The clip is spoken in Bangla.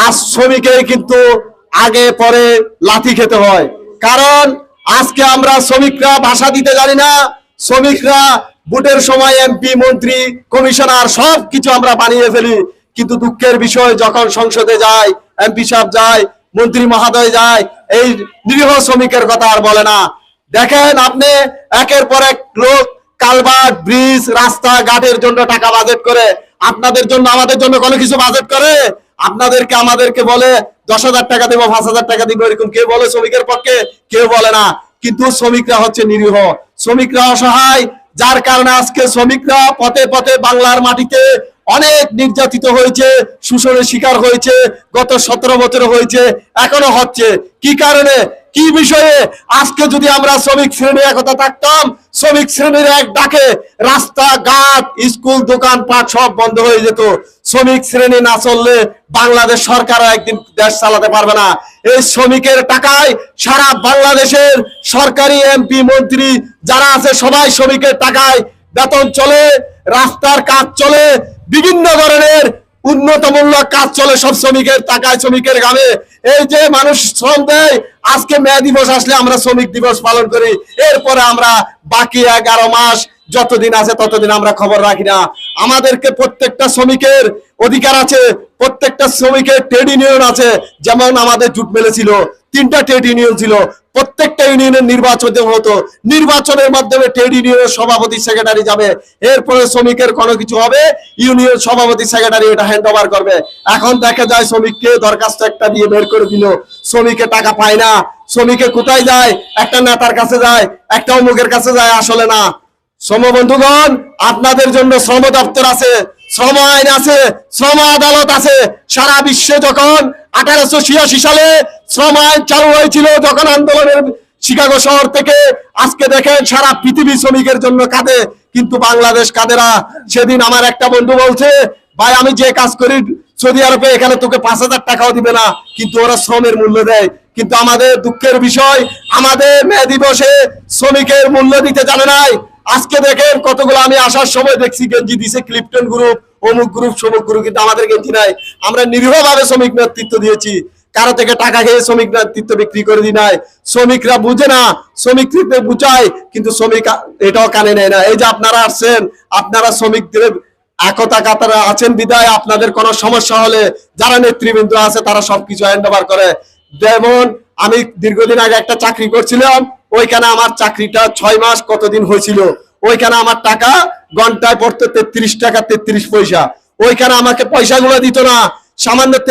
আজ শ্রমিকের কিন্তু আগে পরে লাথি খেতে হয়। কারণ আজকে আমরা শ্রমিকরা ভাষা দিতে জানি না, শ্রমিকরা ভোটের সময় এমপি মন্ত্রী কমিশনার সব কিছু আমরা বানিয়ে ফেলি, কিন্তু দুঃখের বিষয় যখন সংসদে যায়, এমপি সাহেব যায়, মন্ত্রী মহোদয় যায়, এই নিরীহ শ্রমিকের কথা আর বলে না। দেখেন আপনি একের পর এক লোক কালভার্ট ব্রিজ রাস্তা ঘাটের জন্য টাকা বাজেট করে, আপনাদের জন্য আমাদের জন্য কোনো কিছু বাজেট করে? আপনাদেরকে আমাদেরকে বলে 10,000 টাকা দেবো, 5,000 টাকা দিব, এরকম কেউ বলে শ্রমিকের পক্ষে? কেউ বলে না। কিন্তু শ্রমিকরা হচ্ছে নিরীহ, শ্রমিকরা অসহায়, যার কারণে আজকে শ্রমিকরা পথে পথে বাংলার মাটিতে অনেক নির্যাতিত হয়েছে, শোষণের শিকার হয়েছে, গত 17 বছরে হয়েছে, এখনো হচ্ছে। কি কারণে, কি বিষয়ে? আজকে যদি আমরা শ্রমিক শ্রেণী একতা থাকতাম, শ্রমিক শ্রেণীর এক ডাকে রাস্তা ঘাট স্কুল দোকান পাট সব বন্ধ হয়ে যেত। শ্রমিক শ্রেণী না চললে বাংলাদেশ সরকারও একদিন দেশ চালাতে পারবে না। এই শ্রমিকের টাকায় সারা বাংলাদেশের সরকারি এমপি মন্ত্রী যারা আছে সবাই শ্রমিকের টাকায় বেতন চলে, রাস্তার কাজ চলে, বিভিন্ন ধরনের উন্নতমূলক কাজ চলে সব শ্রমিকের টাকায়, শ্রমিকের গ্রামে। এই যে মানুষ শ্রম দেয়, আজকে মে দিবস আসলে আমরা শ্রমিক দিবস পালন করি, এরপরে আমরা বাকি 11 মাস যতদিন আছে ততদিন আমরা খবর রাখি না। আমাদেরকে প্রত্যেকটা শ্রমিকের অধিকার আছে, প্রত্যেকটা শ্রমিকের ট্রেড ইউনিয়ন আছে। যেমন আমাদের জুট মেলে ছিল, 3টা ট্রেড ইউনিয়ন ছিল, প্রত্যেকটা ইউনিয়নের নির্বাচন হতো, নির্বাচনের মাধ্যমে ট্রেড ইউনিয়নের সভাপতি সেক্রেটারি যাবে, এরপরে শ্রমিকের কোনো কিছু হবে, ইউনিয়ন সভাপতি সেক্রেটারি এটা হ্যান্ড ওভার করবে। এখন দেখা যায় শ্রমিককে দরখাস্ত একটা দিয়ে বের করে দিল, শ্রমিকের টাকা পায় না। শ্রমিকে কোথায় যায়? একটা নেতার কাছে যায়, একটা অমুকের কাছে যায়, আসলে না। শ্রম বন্ধুগণ, আপনাদের জন্য শ্রম দপ্তর আছে, শ্রম আইন আছে, শ্রম আদালত আছে। সারা বিশ্বে যখন 1886 সালে শ্রম আইন চালু হয়েছিল, যখন আন্দোলনের শিকাগো শহর থেকে, আজকে দেখেন সারা পৃথিবী শ্রমিকের জন্য কাঁদে, কিন্তু বাংলাদেশ কাঁদে না। সেদিন আমার একটা বন্ধু বলছে, ভাই আমি যে কাজ করি সৌদি আরবে, এখানে তোকে 5,000 টাকাও দিবে না, কিন্তু ওরা শ্রমের মূল্য দেয়। কিন্তু আমাদের দুঃখের বিষয়, আমাদের মে দিবসে শ্রমিকের মূল্য দিতে জানে নাই। আজকে দেখেন কতগুলো, আমি আসার সময় দেখছি গেঞ্জি দিছে ক্লিপটন গ্রুপ, অমুক গ্রুপ, সমুক গ্রুপ, কিন্তু আমাদের গেঞ্জি নাই। আমরা নিরীহভাবে শ্রমিক নেতৃত্ব দিয়েছি, কারো থেকে টাকা খেয়ে শ্রমিক নেতৃত্ব বিক্রি করে দিই নাই। শ্রমিকরা বুঝে না, শ্রমিকদের বুঝায়, কিন্তু শ্রমিক এটাও কানে নেয় না। এই যে আপনারা আসছেন, আপনারা শ্রমিকদের একতা কাতারে আছেন বিদায় আপনাদের কোনো সমস্যা হলে যারা নেতৃবৃন্দ আছে তারা সবকিছু হ্যান্ড ওভার করে। যেমন আমি দীর্ঘদিন আগে একটা চাকরি করছিলাম, ওইখানে আমার চাকরিটা 6 মাস কতদিন হয়েছিল, ওইখানে আমার টাকা ঘন্টায় পড়তো 33 টাকা 33 পয়সা। ওইখানে আমাকে পয়সাগুলো দিত না, সামান্য